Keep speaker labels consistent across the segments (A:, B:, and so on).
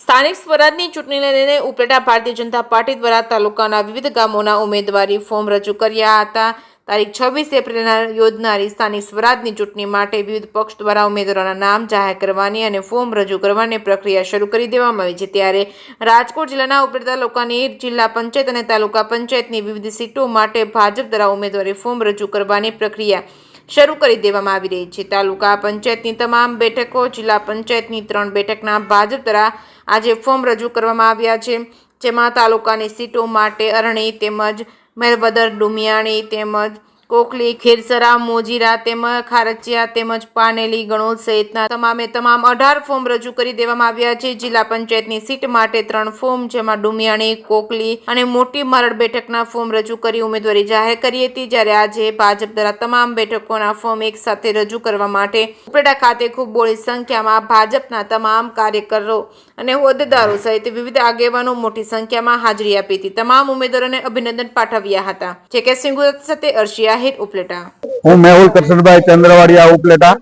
A: સ્થાનિક સ્વરાજની ચૂંટણીને લઈને ઉપલેટા ભારતીય જનતા પાર્ટી દ્વારા તાલુકાના વિવિધ ગામોના ઉમેદવારી ફોર્મ રજૂ કર્યા હતા। તારીખ 26 એપ્રિલના યોજનારી સ્થાનિક સ્વરાજની ચૂંટણી માટે વિવિધ પક્ષ દ્વારા ઉમેદવારોના નામ જાહેર કરવાની અને ફોર્મ રજૂ કરવાની પ્રક્રિયા શરૂ કરી દેવામાં આવી છે। ત્યારે રાજકોટ જિલ્લાના ઉપલેટા તાલુકાની જિલ્લા પંચાયત અને તાલુકા પંચાયતની વિવિધ સીટો માટે ભાજપ દ્વારા ઉમેદવારી ફોર્મ રજૂ કરવાની પ્રક્રિયા શરૂ કરી દેવામાં આવી રહી છે। તાલુકા પંચાયતની તમામ બેઠકો, જિલ્લા પંચાયતની 3 બેઠકના ભાજપ દ્વારા આજે ફોર્મ રજૂ કરવામાં આવ્યા છે, જેમાં તાલુકાની સીટો માટે અરણી તેમજ મેરવદર, ડુમિયાણી તેમજ કોકલી, ખેરસરા, મોજીરા તેમજ ખારચિયા તેમજ પાનેલી, ગણોદ સહિતના તમામ 18 ફોર્મ રજૂ કરી દેવામાં આવ્યા છે। જિલ્લા પંચાયતની સીટ માટે 3 ફોર્મ, જેમાં ડુમિયાણી, કોકલી અને મોટી મારડ બેઠકના ફોર્મ રજૂ કરી ઉમેદવારી જાહેર કરી હતી। જ્યારે આજે ભાજપ દ્વારા તમામ બેઠકોના ફોર્મ એક સાથે રજૂ કરવા માટે ઉપલેટા ખાતે ખૂબ બહોળી સંખ્યામાં ભાજપના તમામ કાર્યકરો અને હોદ્દેદારો સહિત વિવિધ આગેવાનો મોટી સંખ્યામાં હાજરી આપી હતી। તમામ ઉમેદવારોને અભિનંદન પાઠવ્યા હતા। જે કે સિંહ સાથે અર્શિયા ઉપલેટા।
B: હું મેહુલ કરશનભાઈ ચંદ્રવાડિયા ઉપલેટા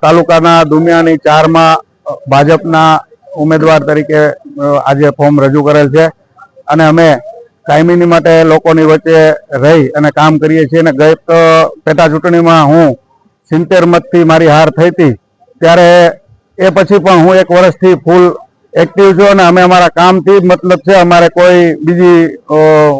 B: તાલુકાના દુમિયાની 4 માં ભાજપના ઉમેદવાર તરીકે આજે ફોર્મ રજૂ કરેલ છે અને અમે કાયમીની માટે લોકોની વચ્ચે રહી અને કામ કરીએ છીએ। અને ગત પેટા ચૂંટણીમાં હું 70 મતથી મારી હાર થઈ હતી, ત્યારે એ પછી પણ હું 1 વર્ષથી ફૂલ એક્ટિવ છું અને અમે અમારા કામથી મતલબ છે, અમારે કોઈ બીજી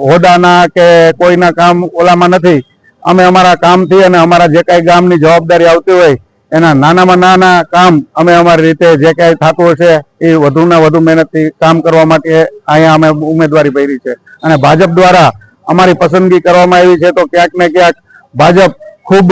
B: હોદ્દાના કે કોઈના કામ ઓલામાં નથી। અમે અમારા કામથી અને અમારા જે કાંઈ ગામની જવાબદારી આવતી હોય એના નાનામાં નાના કામ અમે અમારી રીતે જે કાંઈ થતું હશે એ વધુને વધુ મહેનતથી કામ કરવા માટે અહીંયા અમે ઉમેદવારી ભરી છે અને ભાજપ દ્વારા અમારી પસંદગી કરવામાં આવી છે। તો ક્યાંક ને ક્યાંક ભાજપ ખૂબ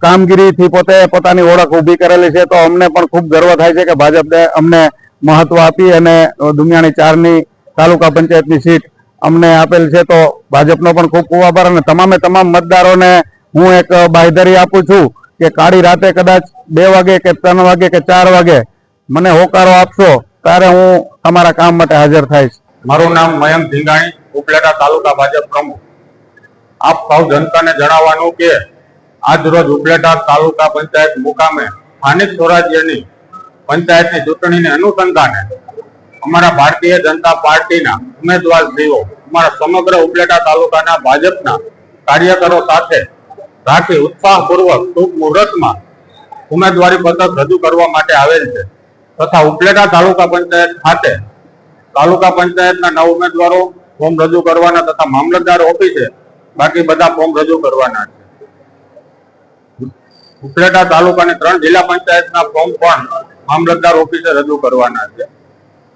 B: કામગીરીથી પોતાની ઓળખ ઊભી કરેલી છે, તો અમને પણ ખૂબ ગર્વ થાય છે કે ભાજપે અમને મહત્વ આપી અને દુમિયાની 4ની તાલુકા પંચાયતની સીટ અમને આપેલ છે। તો ભાજપનો પણ ખૂબ ખૂબ આભાર અને તમામ મતદારોને હું એક બાંયધરી આપું છું કે કાળી રાતે કદાચ 2 વાગે કે 3 વાગે કે 4 વાગે મને હોકારો આપશો ત્યારે હું તમારા કામ માટે હાજર થઈશ।
C: મારું નામ મયંક ધીંગાણી, ઉપલેટા તાલુકા ભાજપ પ્રમુખ। આપ સૌ જનતાને જણાવવાનું કે આજ રોજ ઉપલેટા તાલુકા પંચાયત મુકામે સ્થાનિક સ્વરાજ્યની પંચાયતની ચૂંટણીને અનુસંધાને અમારા ભારતીય જનતા પાર્ટીના ઉમેદવારશ્રીઓ અમારા સમગ્ર ઉપલેટા તાલુકાના ભાજપના કાર્યકરો સાથે રાખી ઉત્સાહપૂર્વક ટૂંક મુહૂર્તમાં ઉમેદવારી પત્રક રજૂ કરવા માટે આવેલ છે તથા ઉપલેટા તાલુકા પંચાયત ખાતે તાલુકા પંચાયતના 9 ઉમેદવારો ફોર્મ રજૂ કરવાના તથા મામલતદાર ઓફિસે બાકી બધા ફોર્મ રજૂ કરવાના છે। ઉપલેટા તાલુકાની 3 જિલ્લા પંચાયતના ફોર્મ પણ મામલતદાર ઓફિસે રજૂ કરવાના છે।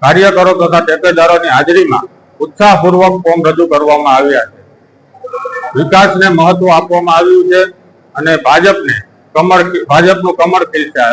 C: કાર્યકરો તથા ટેકેદારોની હાજરીમાં ઉત્સાહપૂર્વક ફોર્મ રજૂ કરવામાં આવ્યા છે। વિકાસને મહત્વ આપવામાં આવ્યું છે અને ભાજપનું કમળ ખીલશે।